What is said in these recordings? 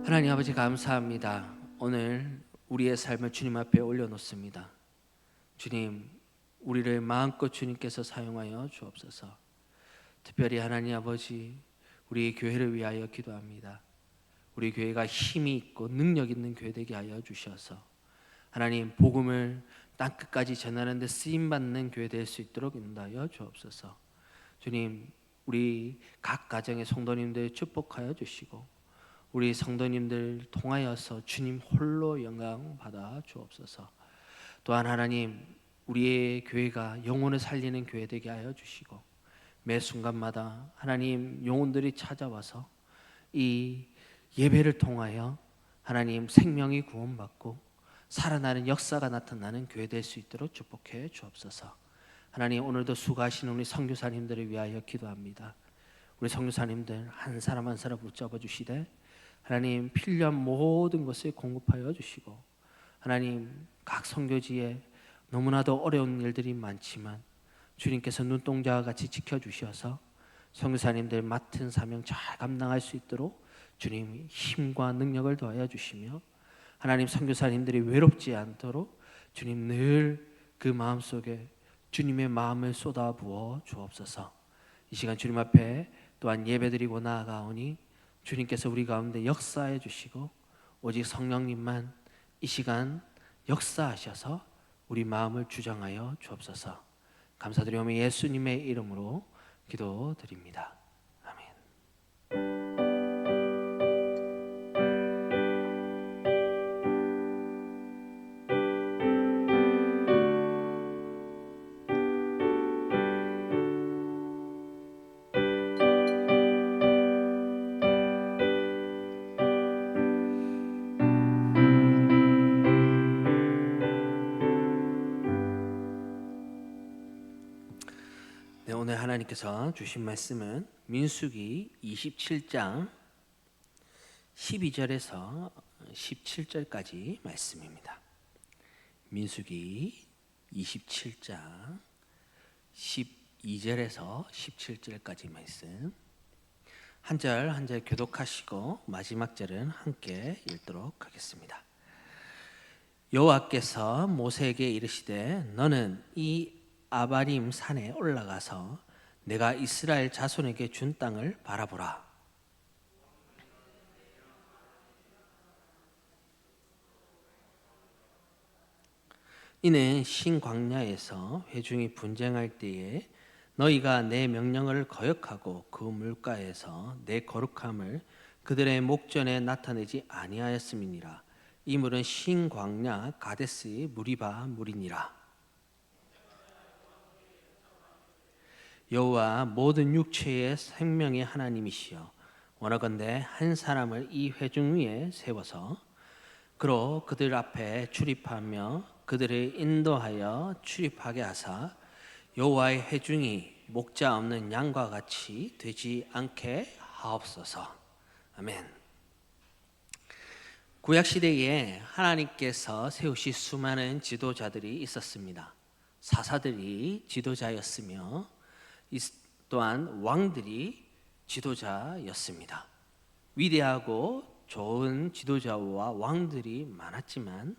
하나님 아버지 감사합니다. 오늘 우리의 삶을 주님 앞에 올려놓습니다. 주님, 우리를 마음껏 주님께서 사용하여 주옵소서. 특별히 하나님 아버지, 우리 교회를 위하여 기도합니다. 우리 교회가 힘이 있고 능력 있는 교회 되게 하여 주셔서 하나님 복음을 땅끝까지 전하는 데 쓰임받는 교회 될 수 있도록 인도하여 주옵소서. 주님, 우리 각 가정의 성도님들 축복하여 주시고 우리 성도님들 통하여서 주님 홀로 영광 받아 주옵소서. 또한 하나님, 우리의 교회가 영혼을 살리는 교회 되게 하여 주시고 매 순간마다 하나님 영혼들이 찾아와서 이 예배를 통하여 하나님 생명이 구원받고 살아나는 역사가 나타나는 교회 될 수 있도록 축복해 주옵소서. 하나님, 오늘도 수고하시는 우리 선교사님들을 위하여 기도합니다. 우리 선교사님들 한 사람 한 사람 붙잡아 주시되 하나님 필요한 모든 것을 공급하여 주시고 하나님 각 선교지에 너무나도 어려운 일들이 많지만 주님께서 눈동자와 같이 지켜주셔서 선교사님들 맡은 사명 잘 감당할 수 있도록 주님 힘과 능력을 더하여 주시며 하나님 선교사님들이 외롭지 않도록 주님 늘 그 마음속에 주님의 마음을 쏟아부어 주옵소서. 이 시간 주님 앞에 또한 예배드리고 나아가오니 주님께서 우리 가운데 역사해 주시고 오직 성령님만 이 시간 역사하셔서 우리 마음을 주장하여 주옵소서. 감사드리오며 예수님의 이름으로 기도드립니다. 아멘. 오늘 하나님께서 주신 말씀은 민수기 27장 12절에서 17절까지 말씀입니다. 민수기 27장 12절에서 17절까지 말씀 한 절 한 절 교독하시고 마지막 절은 함께 읽도록 하겠습니다. 여호와께서 모세에게 이르시되 너는 이 아바림 산에 올라가서 내가 이스라엘 자손에게 준 땅을 바라보라. 이는 신광야에서 회중이 분쟁할 때에 너희가 내 명령을 거역하고 그 물가에서 내 거룩함을 그들의 목전에 나타내지 아니하였음이니라. 이 물은 신광야 가데스의 무리바 물이니라. 여호와 모든 육체의 생명의 하나님이시여 원하건대 한 사람을 이 회중 위에 세워서 그로 그들 앞에 출입하며 그들을 인도하여 출입하게 하사 여호와의 회중이 목자 없는 양과 같이 되지 않게 하옵소서. 아멘. 구약 시대에 하나님께서 세우신 수많은 지도자들이 있었습니다. 사사들이 지도자였으며 또한 왕들이 지도자였습니다. 위대하고 좋은 지도자와 왕들이 많았지만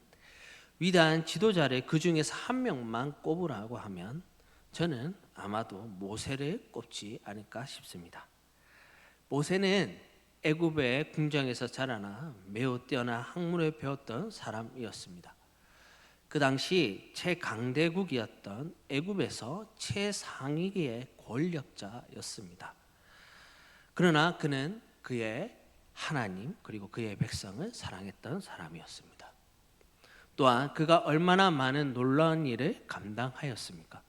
위대한 지도자를 그 중에서 한 명만 꼽으라고 하면 저는 아마도 모세를 꼽지 않을까 싶습니다. 모세는 애굽의 궁정에서 자라나 매우 뛰어난 학문을 배웠던 사람이었습니다. 그 당시 최강대국이었던 애굽에서 최상위의 권력자였습니다. 그러나 그는 그의 하나님 그리고 그의 백성을 사랑했던 사람이었습니다. 또한 그가 얼마나 많은 놀라운 일을 감당하였습니까?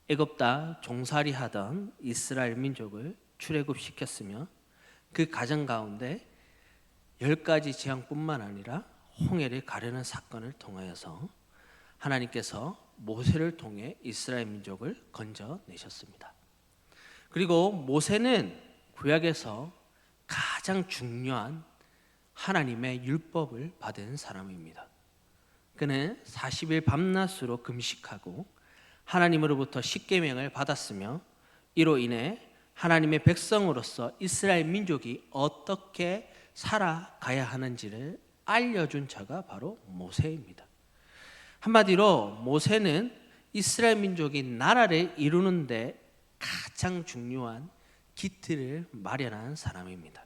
애굽다 종살이하던 이스라엘 민족을 출애굽시켰으며 그 가정 가운데 10가지 재앙뿐만 아니라 홍해를 가르는 사건을 통하여서 하나님께서 모세를 통해 이스라엘 민족을 건져내셨습니다. 그리고 모세는 구약에서 가장 중요한 하나님의 율법을 받은 사람입니다. 그는 40일 밤낮으로 금식하고 하나님으로부터 십계명을 받았으며 이로 인해 하나님의 백성으로서 이스라엘 민족이 어떻게 살아가야 하는지를 알려준 자가 바로 모세입니다. 한마디로 모세는 이스라엘 민족이 나라를 이루는데 가장 중요한 기틀을 마련한 사람입니다.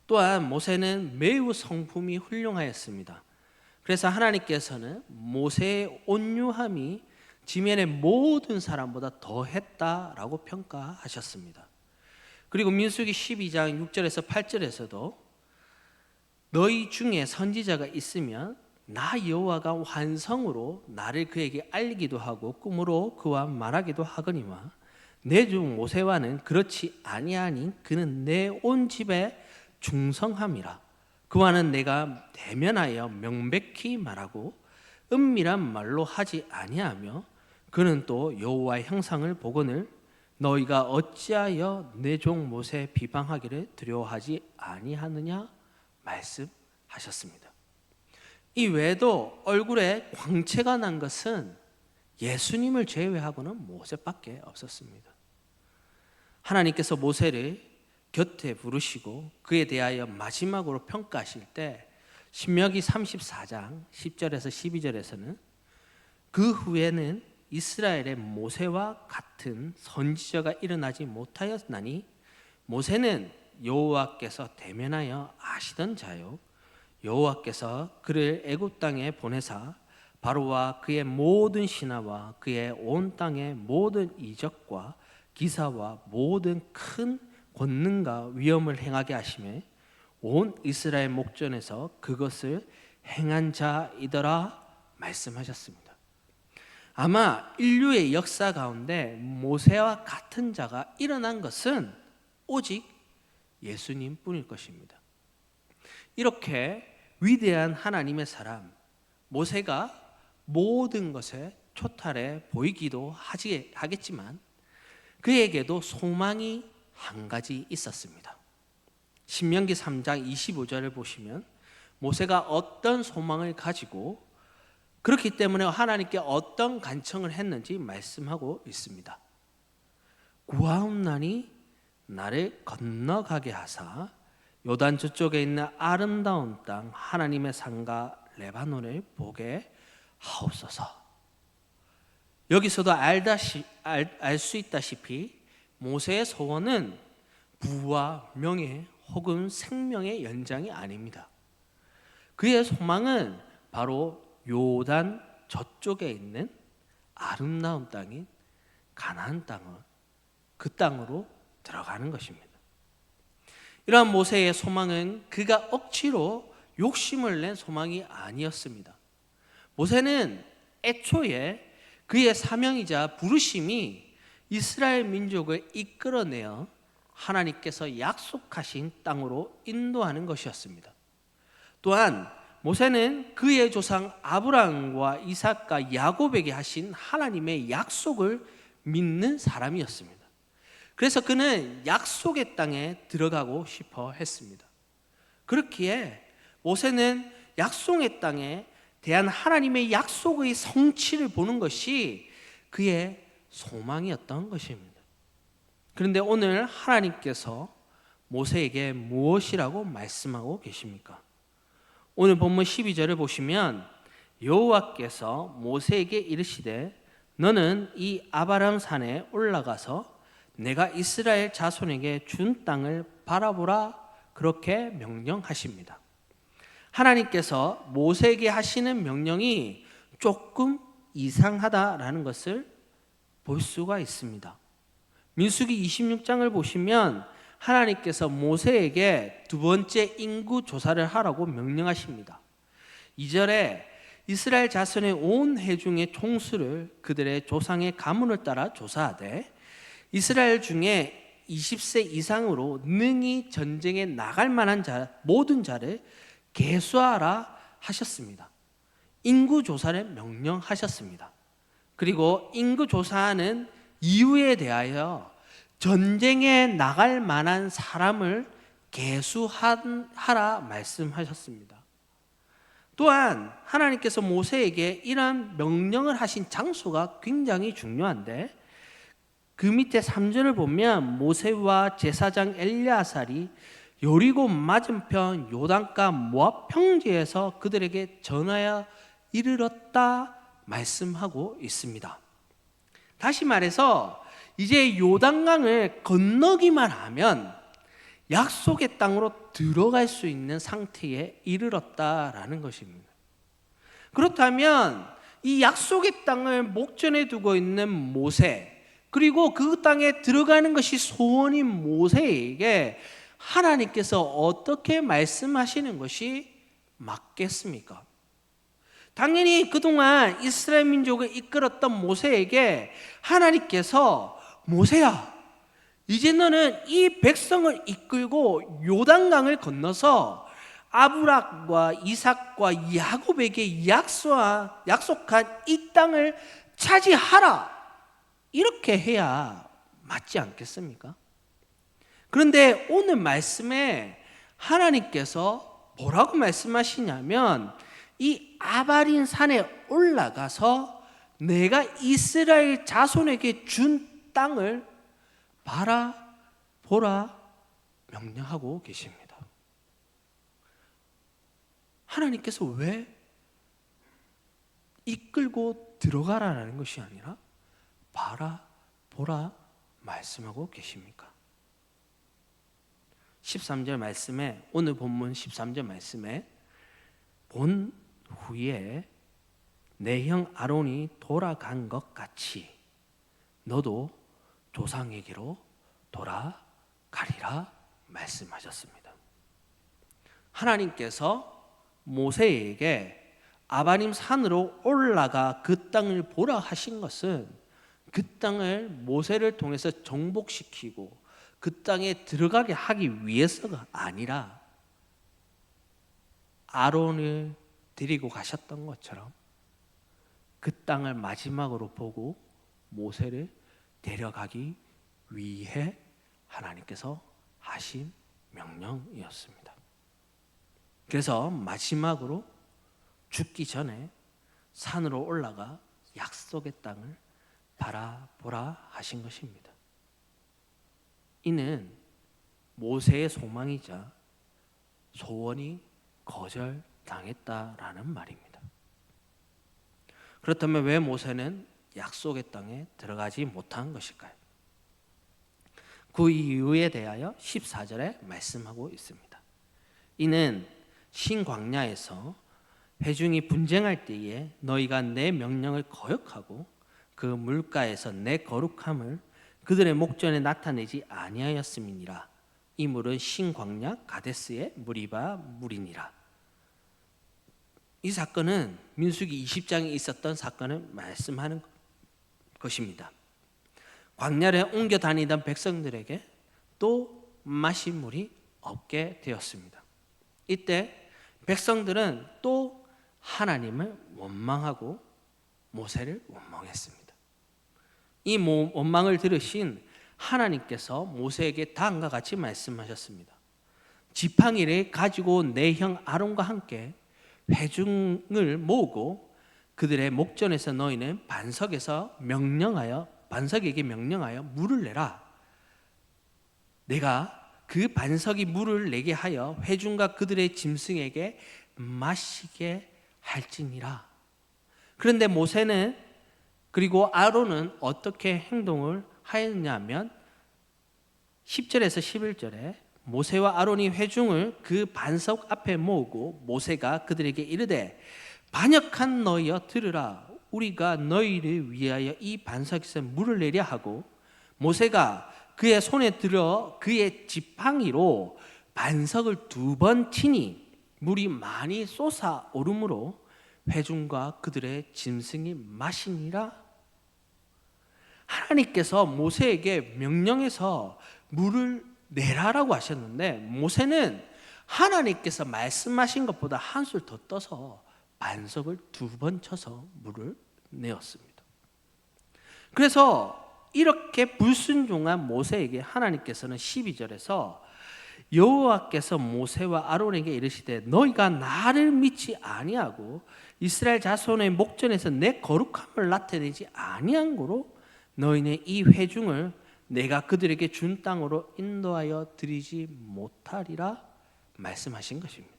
또한 모세는 매우 성품이 훌륭하였습니다. 그래서 하나님께서는 모세의 온유함이 지면의 모든 사람보다 더했다라고 평가하셨습니다. 그리고 민수기 12장 6절에서 8절에서도 너희 중에 선지자가 있으면 나 여호와가 환성으로 나를 그에게 알기도 하고 꿈으로 그와 말하기도 하거니와 내 종 모세와는 그렇지 아니하니 그는 내 온 집에 충성함이라. 그와는 내가 대면하여 명백히 말하고 은밀한 말로 하지 아니하며 그는 또 여호와의 형상을 보거늘 너희가 어찌하여 내 종 모세 비방하기를 두려워하지 아니하느냐 말씀하셨습니다. 이 외에도 얼굴에 광채가 난 것은 예수님을 제외하고는 모세밖에 없었습니다. 하나님께서 모세를 곁에 부르시고 그에 대하여 마지막으로 평가하실 때 신명기 34장 10절에서 12절에서는 그 후에는 이스라엘의 모세와 같은 선지자가 일어나지 못하였나니 모세는 여호와께서 대면하여 아시던 자요 여호와께서 그를 애굽 땅에 보내사 바로와 그의 모든 신하와 그의 온 땅의 모든 이적과 기사와 모든 큰 권능과 위엄을 행하게 하시매 온 이스라엘 목전에서 그것을 행한 자이더라 말씀하셨습니다. 아마 인류의 역사 가운데 모세와 같은 자가 일어난 것은 오직 예수님 뿐일 것입니다. 이렇게 위대한 하나님의 사람 모세가 모든 것에 초탈해 보이기도 하겠지만 그에게도 소망이 한 가지 있었습니다. 신명기 3장 25절을 보시면 모세가 어떤 소망을 가지고 그렇기 때문에 하나님께 어떤 간청을 했는지 말씀하고 있습니다. 구하옵나니 나를 건너가게 하사 요단 저쪽에 있는 아름다운 땅 하나님의 산과 레바논을 보게 하옵소서. 여기서도 알 수 있다시피 모세의 소원은 부와 명예 혹은 생명의 연장이 아닙니다. 그의 소망은 바로 요단 저쪽에 있는 아름다운 땅인 가나안 그 땅으로 들어가는 것입니다. 이러한 모세의 소망은 그가 억지로 욕심을 낸 소망이 아니었습니다. 모세는 애초에 그의 사명이자 부르심이 이스라엘 민족을 이끌어내어 하나님께서 약속하신 땅으로 인도하는 것이었습니다. 또한 모세는 그의 조상 아브라함과 이삭과 야곱에게 하신 하나님의 약속을 믿는 사람이었습니다. 그래서 그는 약속의 땅에 들어가고 싶어 했습니다. 그렇기에 모세는 약속의 땅에 대한 하나님의 약속의 성취를 보는 것이 그의 소망이었던 것입니다. 그런데 오늘 하나님께서 모세에게 무엇이라고 말씀하고 계십니까? 오늘 본문 12절을 보시면 여호와께서 모세에게 이르시되 너는 이 아바람 산에 올라가서 내가 이스라엘 자손에게 준 땅을 바라보라 그렇게 명령하십니다. 하나님께서 모세에게 하시는 명령이 조금 이상하다라는 것을 볼 수가 있습니다. 민수기 26장을 보시면 하나님께서 모세에게 두 번째 인구 조사를 하라고 명령하십니다. 2절에 이스라엘 자손의 온 회중의 총수를 그들의 조상의 가문을 따라 조사하되 이스라엘 중에 20세 이상으로 능히 전쟁에 나갈 만한 모든 자를 계수하라 하셨습니다. 인구 조사를 명령하셨습니다. 그리고 인구 조사하는 이유에 대하여 전쟁에 나갈 만한 사람을 계수하라 말씀하셨습니다. 또한 하나님께서 모세에게 이러한 명령을 하신 장소가 굉장히 중요한데 그 밑에 3절을 보면 모세와 제사장 엘리아살이 여리고 맞은편 요단가 모압 평지에서 그들에게 전하여 이르렀다 말씀하고 있습니다. 다시 말해서 이제 요단강을 건너기만 하면 약속의 땅으로 들어갈 수 있는 상태에 이르렀다라는 것입니다. 그렇다면 이 약속의 땅을 목전에 두고 있는 모세, 그리고 그 땅에 들어가는 것이 소원인 모세에게 하나님께서 어떻게 말씀하시는 것이 맞겠습니까? 당연히 그동안 이스라엘 민족을 이끌었던 모세에게 하나님께서 모세야, 이제 너는 이 백성을 이끌고 요단강을 건너서 아브락과 이삭과 야곱에게 약속한 이 땅을 차지하라, 이렇게 해야 맞지 않겠습니까? 그런데 오늘 말씀에 하나님께서 뭐라고 말씀하시냐면 이 아바린 산에 올라가서 내가 이스라엘 자손에게 준 땅을 바라보라 명령하고 계십니다. 하나님께서 왜 이끌고 들어가라는 것이 아니라 바라보라 말씀하고 계십니까? 13절 말씀에, 오늘 본문 13절 말씀에 본 후에 내 형 아론이 돌아간 것 같이 너도 조상에게로 돌아가리라 말씀하셨습니다. 하나님께서 모세에게 아바림 산으로 올라가 그 땅을 보라 하신 것은 그 땅을 모세를 통해서 정복시키고 그 땅에 들어가게 하기 위해서가 아니라 아론을 데리고 가셨던 것처럼 그 땅을 마지막으로 보고 모세를 데려가기 위해 하나님께서 하신 명령이었습니다. 그래서 마지막으로 죽기 전에 산으로 올라가 약속의 땅을 바라보라 하신 것입니다. 이는 모세의 소망이자 소원이 거절당했다라는 말입니다. 그렇다면 왜 모세는 약속의 땅에 들어가지 못한 것일까요? 그 이유에 대하여 14절에 말씀하고 있습니다. 이는 신광야에서 회중이 분쟁할 때에 너희가 내 명령을 거역하고 그 물가에서 내 거룩함을 그들의 목전에 나타내지 아니하였음이니라. 이 물은 신광야 가데스의 무리바 물이니라. 이 사건은 민수기 20장에 있었던 사건을 말씀하는 것입니다. 광야를 옮겨 다니던 백성들에게 또 마실 물이 없게 되었습니다. 이때 백성들은 또 하나님을 원망하고 모세를 원망했습니다. 이 원망을 들으신 하나님께서 모세에게 다음과 같이 말씀하셨습니다. 지팡이를 가지고 내 형 아론과 함께 회중을 모으고 그들의 목전에서 너희는 반석에게 명령하여 물을 내라. 내가 그 반석이 물을 내게 하여 회중과 그들의 짐승에게 마시게 할지니라. 그런데 모세는 그리고 아론은 어떻게 행동을 하였냐면 10절에서 11절에 모세와 아론이 회중을 그 반석 앞에 모으고 모세가 그들에게 이르되 반역한 너희여 들으라. 우리가 너희를 위하여 이 반석에서 물을 내려 하고 모세가 그의 손에 들어 그의 지팡이로 반석을 2번 치니 물이 많이 솟아오르므로 회중과 그들의 짐승이 마시니라. 하나님께서 모세에게 명령해서 물을 내라라고 하셨는데 모세는 하나님께서 말씀하신 것보다 한술 더 떠서 반석을 2번 쳐서 물을 내었습니다. 그래서 이렇게 불순종한 모세에게 하나님께서는 12절에서 여호와께서 모세와 아론에게 이르시되 너희가 나를 믿지 아니하고 이스라엘 자손의 목전에서 내 거룩함을 나타내지 아니한 고로 너희는 이 회중을 내가 그들에게 준 땅으로 인도하여 드리지 못하리라 말씀하신 것입니다.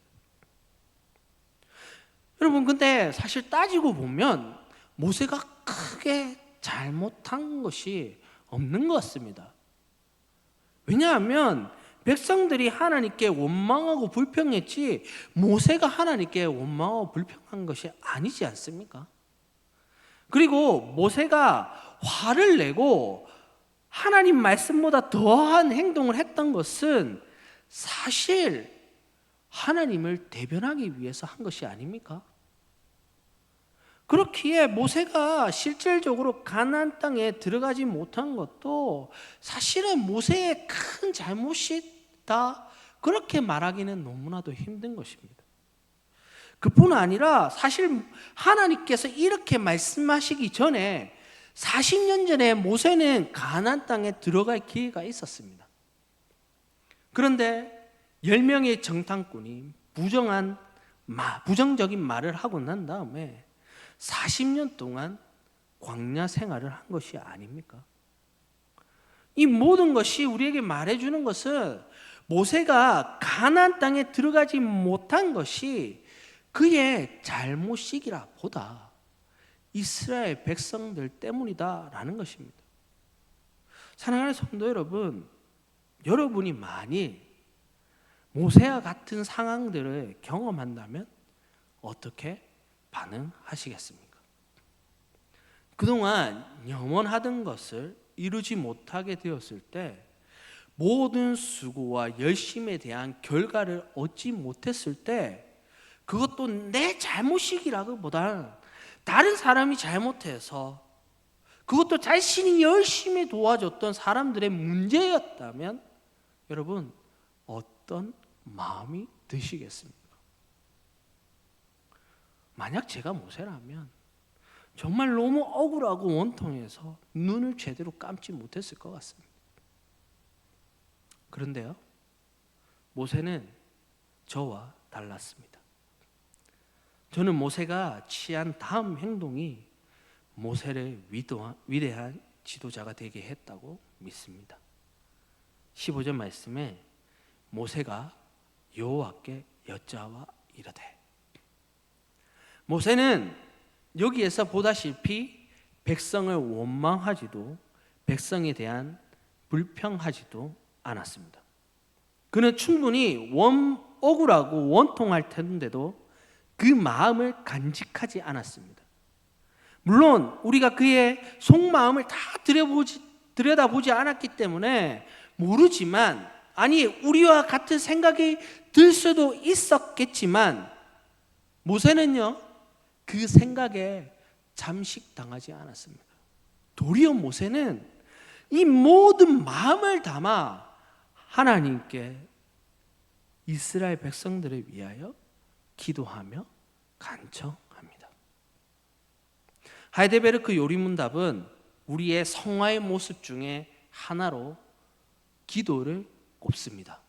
여러분, 근데 사실 따지고 보면 모세가 크게 잘못한 것이 없는 것 같습니다. 왜냐하면 백성들이 하나님께 원망하고 불평했지 모세가 하나님께 원망하고 불평한 것이 아니지 않습니까? 그리고 모세가 화를 내고 하나님 말씀보다 더한 행동을 했던 것은 사실 하나님을 대변하기 위해서 한 것이 아닙니까? 그렇기에 모세가 실질적으로 가나안 땅에 들어가지 못한 것도 사실은 모세의 큰 잘못이다, 그렇게 말하기는 너무나도 힘든 것입니다. 그뿐 아니라 사실 하나님께서 이렇게 말씀하시기 전에 40년 전에 모세는 가나안 땅에 들어갈 기회가 있었습니다. 그런데 10명의 정탐꾼이 부정적인 말을 하고 난 다음에 40년 동안 광야 생활을 한 것이 아닙니까? 이 모든 것이 우리에게 말해주는 것은 모세가 가나안 땅에 들어가지 못한 것이 그의 잘못이기라 보다 이스라엘 백성들 때문이다라는 것입니다. 사랑하는 성도 여러분, 여러분이 만일 모세와 같은 상황들을 경험한다면 어떻게 반응하시겠습니까? 그동안 염원하던 것을 이루지 못하게 되었을 때 모든 수고와 열심에 대한 결과를 얻지 못했을 때 그것도 내 잘못이기라기보다 다른 사람이 잘못해서 그것도 자신이 열심히 도와줬던 사람들의 문제였다면 여러분 어떤 마음이 드시겠습니까? 만약 제가 모세라면 정말 너무 억울하고 원통해서 눈을 제대로 감지 못했을 것 같습니다. 그런데요, 모세는 저와 달랐습니다. 저는 모세가 취한 다음 행동이 모세를 위대한 지도자가 되게 했다고 믿습니다. 15절 말씀에 모세가 여호와께 여짜와 이르되, 모세는 여기에서 보다시피 백성을 원망하지도 백성에 대한 불평하지도 않았습니다. 그는 충분히 억울하고 원통할 텐데도 그 마음을 간직하지 않았습니다. 물론 우리가 그의 속마음을 다 들여다보지 않았기 때문에 모르지만, 아니 우리와 같은 생각이 들 수도 있었겠지만 모세는요 그 생각에 잠식당하지 않았습니다. 도리어 모세는 이 모든 마음을 담아 하나님께 이스라엘 백성들을 위하여 기도하며 간청합니다. 하이델베르크 요리문답은 우리의 성화의 모습 중에 하나로 기도를 꼽습니다.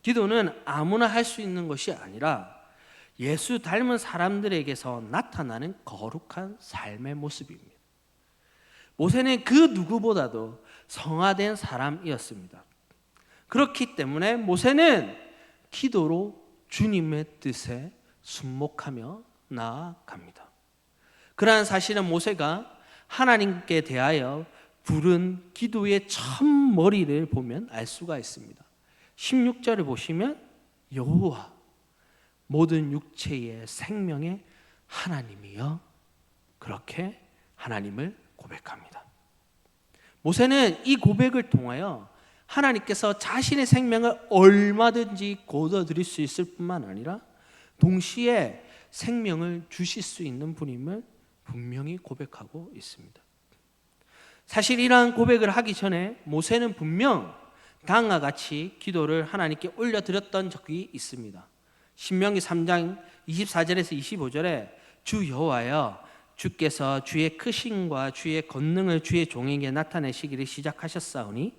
기도는 아무나 할 수 있는 것이 아니라 예수 닮은 사람들에게서 나타나는 거룩한 삶의 모습입니다. 모세는 그 누구보다도 성화된 사람이었습니다. 그렇기 때문에 모세는 기도로 주님의 뜻에 순목하며 나아갑니다. 그러한 사실은 모세가 하나님께 대하여 부른 기도의 첫머리를 보면 알 수가 있습니다. 16절을 보시면 여호와 모든 육체의 생명의 하나님이여, 그렇게 하나님을 고백합니다. 모세는 이 고백을 통하여 하나님께서 자신의 생명을 얼마든지 거둬들일 수 있을 뿐만 아니라 동시에 생명을 주실 수 있는 분임을 분명히 고백하고 있습니다. 사실 이러한 고백을 하기 전에 모세는 분명 다음과 같이 기도를 하나님께 올려드렸던 적이 있습니다. 신명기 3장 24절에서 25절에 주 여호와여, 주께서 주의 크심과 주의 권능을 주의 종에게 나타내시기를 시작하셨사오니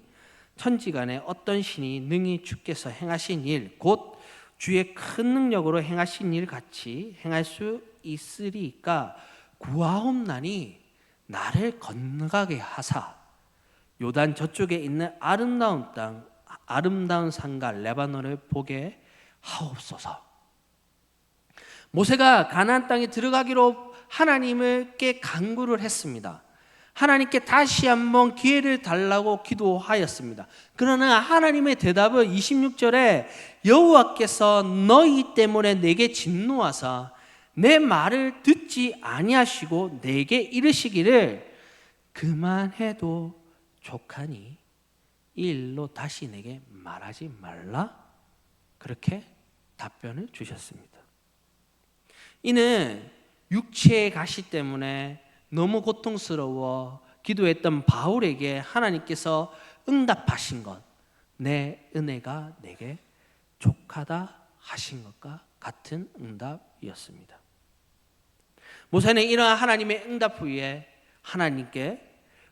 천지간에 어떤 신이 능히 주께서 행하신 일 곧 주의 큰 능력으로 행하신 일 같이 행할 수 있으리까 구하옵나니 나를 건너가게 하사 요단 저쪽에 있는 아름다운 땅, 아름다운 산과 레바논을 보게 하옵소서. 모세가 가나안 땅에 들어가기로 하나님께 간구를 했습니다. 하나님께 다시 한번 기회를 달라고 기도하였습니다. 그러나 하나님의 대답은 26절에 여호와께서 너희 때문에 내게 진노하사 내 말을 듣지 아니하시고 내게 이르시기를 그만해도 족하니 이 일로 다시 내게 말하지 말라. 그렇게 답변을 주셨습니다. 이는 육체의 가시 때문에 너무 고통스러워 기도했던 바울에게 하나님께서 응답하신 것, 내 은혜가 내게 족하다 하신 것과 같은 응답이었습니다. 모세는 이러한 하나님의 응답 후에 하나님께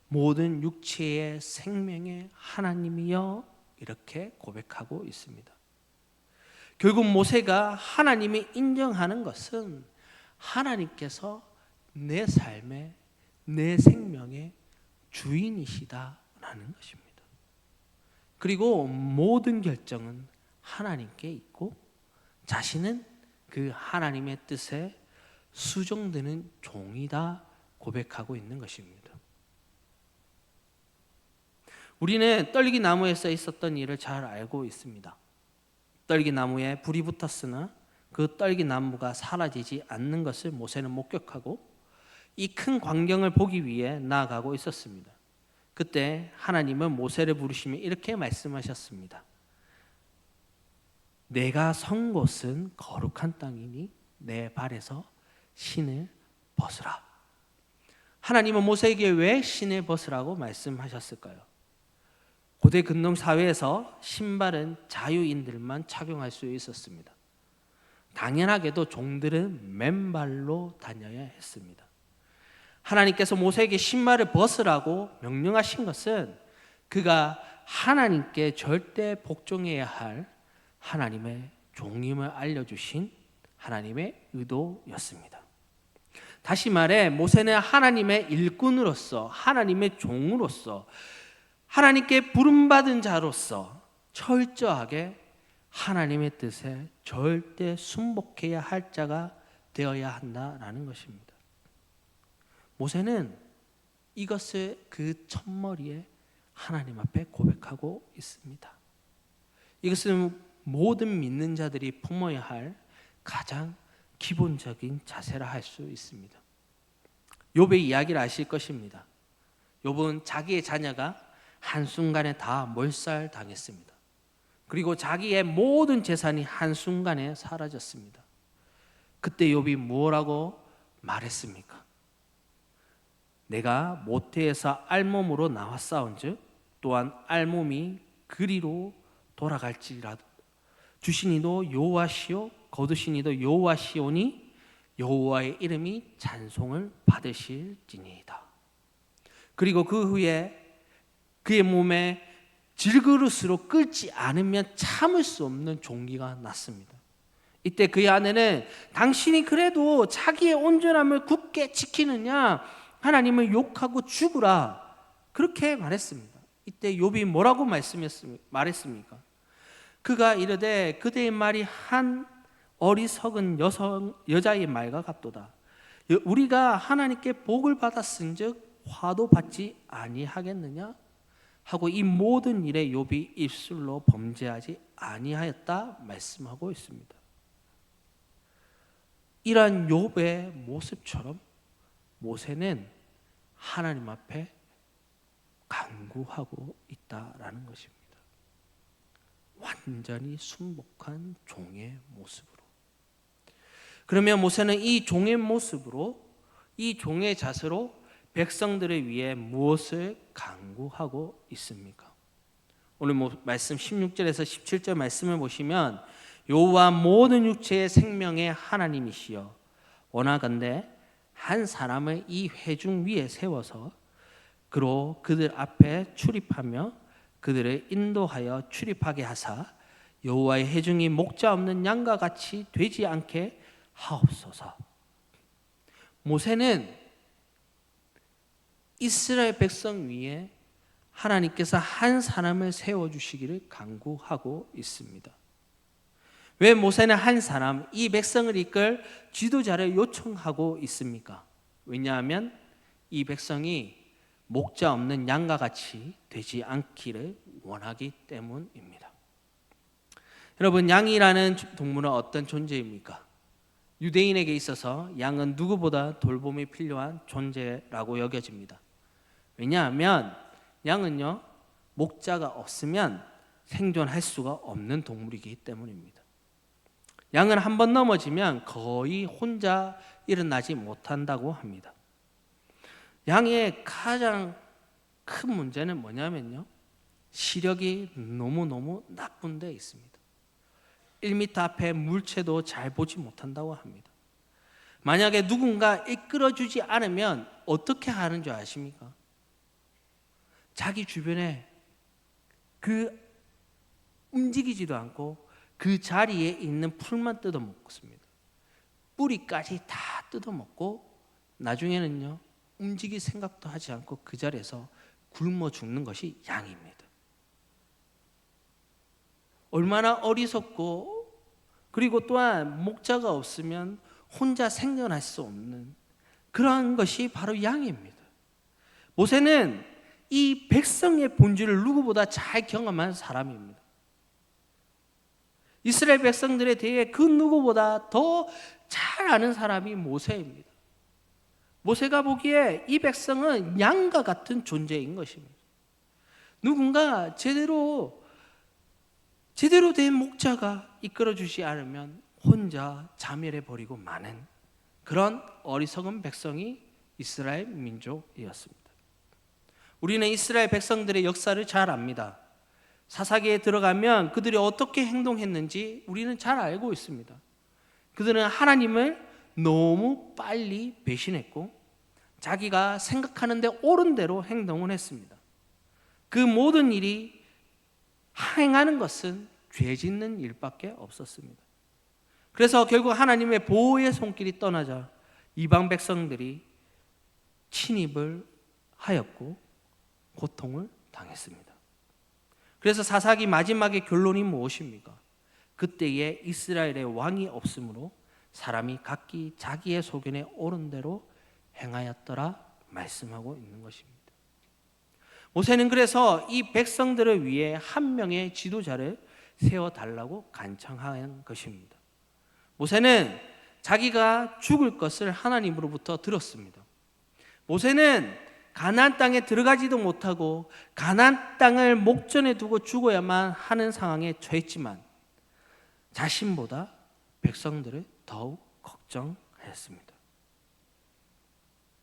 모든 육체의 생명의 하나님이여 이렇게 고백하고 있습니다. 결국 모세가 하나님이 인정하는 것은 하나님께서 내 삶의, 내 생명의 주인이시다라는 것입니다. 그리고 모든 결정은 하나님께 있고 자신은 그 하나님의 뜻에 수종되는 종이다 고백하고 있는 것입니다. 우리는 떨기나무에서 있었던 일을 잘 알고 있습니다. 떨기나무에 불이 붙었으나 그 떨기나무가 사라지지 않는 것을 모세는 목격하고 이 큰 광경을 보기 위해 나아가고 있었습니다. 그때 하나님은 모세를 부르시며 이렇게 말씀하셨습니다. 내가 선 곳은 거룩한 땅이니 내 발에서 신을 벗으라. 하나님은 모세에게 왜 신을 벗으라고 말씀하셨을까요? 고대 근동 사회에서 신발은 자유인들만 착용할 수 있었습니다. 당연하게도 종들은 맨발로 다녀야 했습니다. 하나님께서 모세에게 신발을 벗으라고 명령하신 것은 그가 하나님께 절대 복종해야 할 하나님의 종임을 알려주신 하나님의 의도였습니다. 다시 말해 모세는 하나님의 일꾼으로서, 하나님의 종으로서, 하나님께 부름받은 자로서 철저하게 하나님의 뜻에 절대 순복해야 할 자가 되어야 한다라는 것입니다. 모세는 이것을 그 첫머리에 하나님 앞에 고백하고 있습니다. 이것은 모든 믿는 자들이 품어야 할 가장 기본적인 자세라 할 수 있습니다. 욥의 이야기를 아실 것입니다. 욥은 자기의 자녀가 한순간에 다 몰살당했습니다. 그리고 자기의 모든 재산이 한순간에 사라졌습니다. 그때 욥이 뭐라고 말했습니까? 내가 모태에서 알몸으로 나왔사온즉 또한 알몸이 그리로 돌아갈지라도 주신 이도 여호와시요 거두신 이도 여호와시오니 여호와의 이름이 찬송을 받으실지니이다. 그리고 그 후에 그의 몸에 질그릇으로 끓지 않으면 참을 수 없는 종기가 났습니다. 이때 그의 아내는 당신이 그래도 자기의 온전함을 굳게 지키느냐 하나님을 욕하고 죽으라 그렇게 말했습니다. 이때 욥이 뭐라고 말했습니까? 그가 이르되 그대의 말이 한 어리석은 여자의 말과 같도다. 우리가 하나님께 복을 받았은즉 화도 받지 아니하겠느냐 하고 이 모든 일에 욥이 입술로 범죄하지 아니하였다 말씀하고 있습니다. 이러한 욥의 모습처럼 모세는 하나님 앞에 간구하고 있다라는 것입니다. 완전히 순복한 종의 모습으로. 그러면 모세는 이 종의 모습으로, 이 종의 자세로 백성들을 위해 무엇을 간구하고 있습니까? 오늘 말씀 16절에서 17절 말씀을 보시면 여호와 모든 육체의 생명의 하나님이시여 원하건대 한 사람을 이 회중 위에 세워서 그로 그들 앞에 출입하며 그들을 인도하여 출입하게 하사 여호와의 회중이 목자 없는 양과 같이 되지 않게 하옵소서. 모세는 이스라엘 백성 위에 하나님께서 한 사람을 세워주시기를 간구하고 있습니다. 왜 모세는 한 사람, 이 백성을 이끌 지도자를 요청하고 있습니까? 왜냐하면 이 백성이 목자 없는 양과 같이 되지 않기를 원하기 때문입니다. 여러분, 양이라는 동물은 어떤 존재입니까? 유대인에게 있어서 양은 누구보다 돌봄이 필요한 존재라고 여겨집니다. 왜냐하면 양은요, 목자가 없으면 생존할 수가 없는 동물이기 때문입니다. 양은 한번 넘어지면 거의 혼자 일어나지 못한다고 합니다. 양의 가장 큰 문제는 뭐냐면요, 시력이 너무너무 나쁜 데 있습니다. 1m 앞에 물체도 잘 보지 못한다고 합니다. 만약에 누군가 이끌어주지 않으면 어떻게 하는 줄 아십니까? 자기 주변에 움직이지도 않고 그 자리에 있는 풀만 뜯어먹습니다. 뿌리까지 다 뜯어먹고 나중에는요, 움직일 생각도 하지 않고 그 자리에서 굶어 죽는 것이 양입니다. 얼마나 어리석고, 그리고 또한 목자가 없으면 혼자 생존할 수 없는 그러한 것이 바로 양입니다. 모세는 이 백성의 본질을 누구보다 잘 경험한 사람입니다. 이스라엘 백성들에 대해 그 누구보다 더 잘 아는 사람이 모세입니다. 모세가 보기에 이 백성은 양과 같은 존재인 것입니다. 누군가 제대로 된 목자가 이끌어주지 않으면 혼자 자멸해버리고 마는 그런 어리석은 백성이 이스라엘 민족이었습니다. 우리는 이스라엘 백성들의 역사를 잘 압니다. 사사기에 들어가면 그들이 어떻게 행동했는지 우리는 잘 알고 있습니다. 그들은 하나님을 너무 빨리 배신했고 자기가 생각하는데 옳은 대로 행동을 했습니다. 그 모든 일이 행하는 것은 죄 짓는 일밖에 없었습니다. 그래서 결국 하나님의 보호의 손길이 떠나자 이방 백성들이 침입을 하였고 고통을 당했습니다. 그래서 사사기 마지막의 결론이 무엇입니까? 그때에 이스라엘의 왕이 없으므로 사람이 각기 자기의 소견에 옳은 대로 행하였더라 말씀하고 있는 것입니다. 모세는 그래서 이 백성들을 위해 한 명의 지도자를 세워달라고 간청한 것입니다. 모세는 자기가 죽을 것을 하나님으로부터 들었습니다. 모세는 가나안 땅에 들어가지도 못하고 가나안 땅을 목전에 두고 죽어야만 하는 상황에 처했지만 자신보다 백성들을 더욱 걱정하였습니다.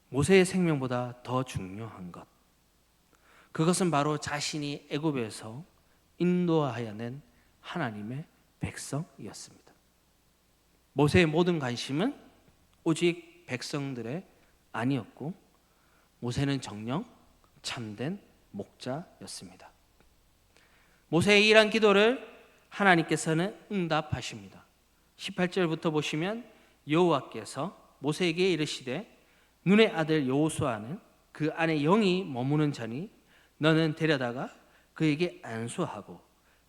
모세의 생명보다 더 중요한 것, 그것은 바로 자신이 애굽에서 인도하여 낸 하나님의 백성이었습니다. 모세의 모든 관심은 오직 백성들의 아니었고 모세는 정녕 참된 목자였습니다. 모세의 이러한 기도를 하나님께서는 응답하십니다. 18절부터 보시면 여호와께서 모세에게 이르시되 눈의 아들 여호수아는 그 안에 영이 머무는 자니 너는 데려다가 그에게 안수하고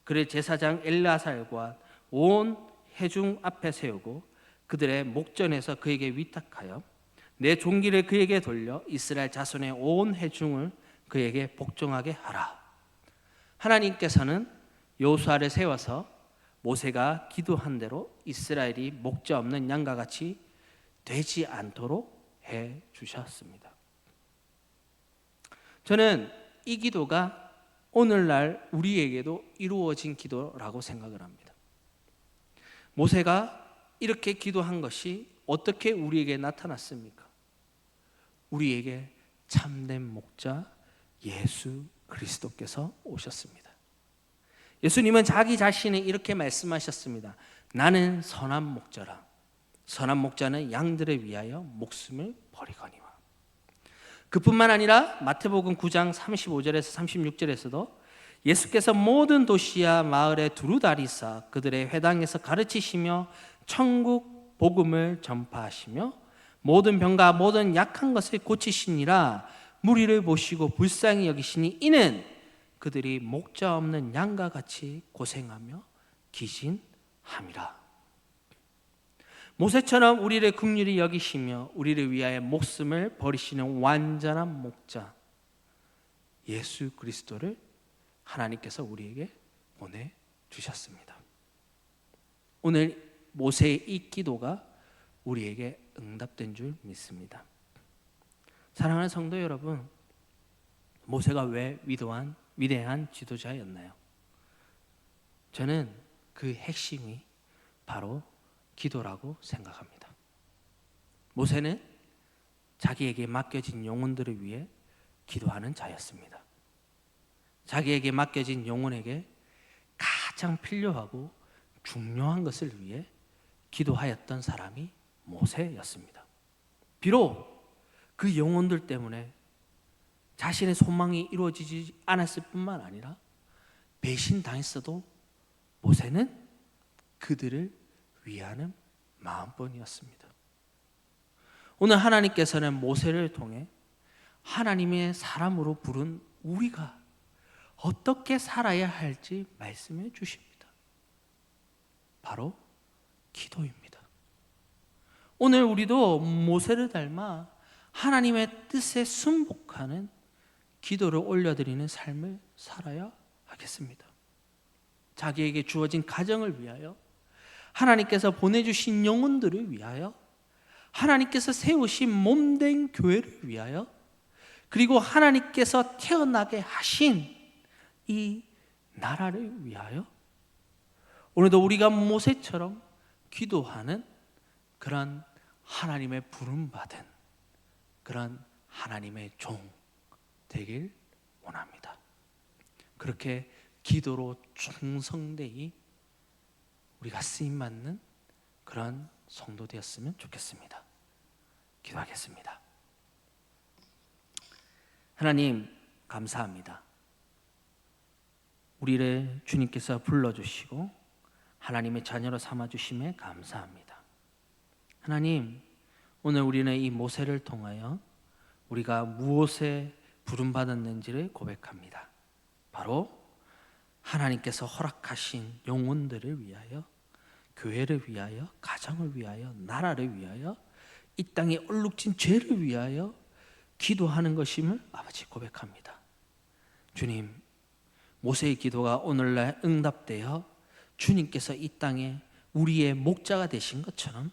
그를 제사장 엘르아살과 온 회중 앞에 세우고 그들의 목전에서 그에게 위탁하여 내 종기를 그에게 돌려 이스라엘 자손의 온 회중을 그에게 복종하게 하라. 하나님께서는 여호수아를 세워서 모세가 기도한 대로 이스라엘이 목자 없는 양과 같이 되지 않도록 해 주셨습니다. 저는 이 기도가 오늘날 우리에게도 이루어진 기도라고 생각을 합니다. 모세가 이렇게 기도한 것이 어떻게 우리에게 나타났습니까? 우리에게 참된 목자 예수 그리스도께서 오셨습니다. 예수님은 자기 자신이 이렇게 말씀하셨습니다. 나는 선한 목자라. 선한 목자는 양들을 위하여 목숨을 버리거니와. 그뿐만 아니라 마태복음 9장 35절에서 36절에서도 예수께서 모든 도시와 마을에 두루 다니사 그들의 회당에서 가르치시며 천국 복음을 전파하시며 모든 병과 모든 약한 것을 고치시니라. 무리를 보시고 불쌍히 여기시니 이는 그들이 목자 없는 양과 같이 고생하며 기진함이라. 모세처럼 우리를 긍휼히 여기시며 우리를 위하여 목숨을 버리시는 완전한 목자 예수 그리스도를 하나님께서 우리에게 보내주셨습니다. 오늘 모세의 이 기도가 우리에게 응답된 줄 믿습니다. 사랑하는 성도 여러분, 모세가 왜 위대한 지도자였나요? 저는 그 핵심이 바로 기도라고 생각합니다. 모세는 자기에게 맡겨진 영혼들을 위해 기도하는 자였습니다. 자기에게 맡겨진 영혼에게 가장 필요하고 중요한 것을 위해 기도하였던 사람이 모세였습니다. 비록 그 영혼들 때문에 자신의 소망이 이루어지지 않았을 뿐만 아니라 배신당했어도 모세는 그들을 위하는 마음뿐이었습니다. 오늘 하나님께서는 모세를 통해 하나님의 사람으로 부른 우리가 어떻게 살아야 할지 말씀해 주십니다. 바로 기도입니다. 오늘 우리도 모세를 닮아 하나님의 뜻에 순복하는 기도를 올려드리는 삶을 살아야 하겠습니다. 자기에게 주어진 가정을 위하여, 하나님께서 보내주신 영혼들을 위하여, 하나님께서 세우신 몸된 교회를 위하여, 그리고 하나님께서 태어나게 하신 이 나라를 위하여 오늘도 우리가 모세처럼 기도하는 그런 하나님의 부름받은 그런 하나님의 종 되길 원합니다. 그렇게 기도로 충성되이 우리가 쓰임받는 그런 성도 되었으면 좋겠습니다. 기도하겠습니다. 하나님 감사합니다. 우리를 주님께서 불러주시고 하나님의 자녀로 삼아주심에 감사합니다. 하나님, 오늘 우리는 이 모세를 통하여 우리가 무엇에 부름받았는지를 고백합니다. 바로 하나님께서 허락하신 영혼들을 위하여, 교회를 위하여, 가정을 위하여, 나라를 위하여, 이 땅에 얼룩진 죄를 위하여 기도하는 것임을 아버지 고백합니다. 주님, 모세의 기도가 오늘날 응답되어 주님께서 이 땅에 우리의 목자가 되신 것처럼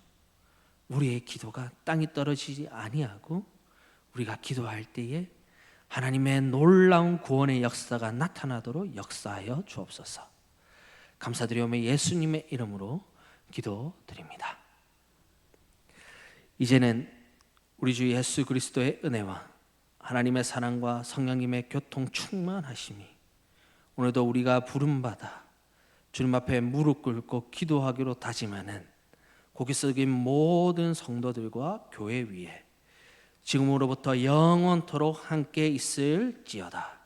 우리의 기도가 땅에 떨어지지 아니하고 우리가 기도할 때에 하나님의 놀라운 구원의 역사가 나타나도록 역사하여 주옵소서. 감사드리오며 예수님의 이름으로 기도드립니다. 이제는 우리 주 예수 그리스도의 은혜와 하나님의 사랑과 성령님의 교통 충만하심이 오늘도 우리가 부름받아 주님 앞에 무릎 꿇고 기도하기로 다짐하는 고기 숙인 모든 성도들과 교회 위에 지금으로부터 영원토록 함께 있을지어다.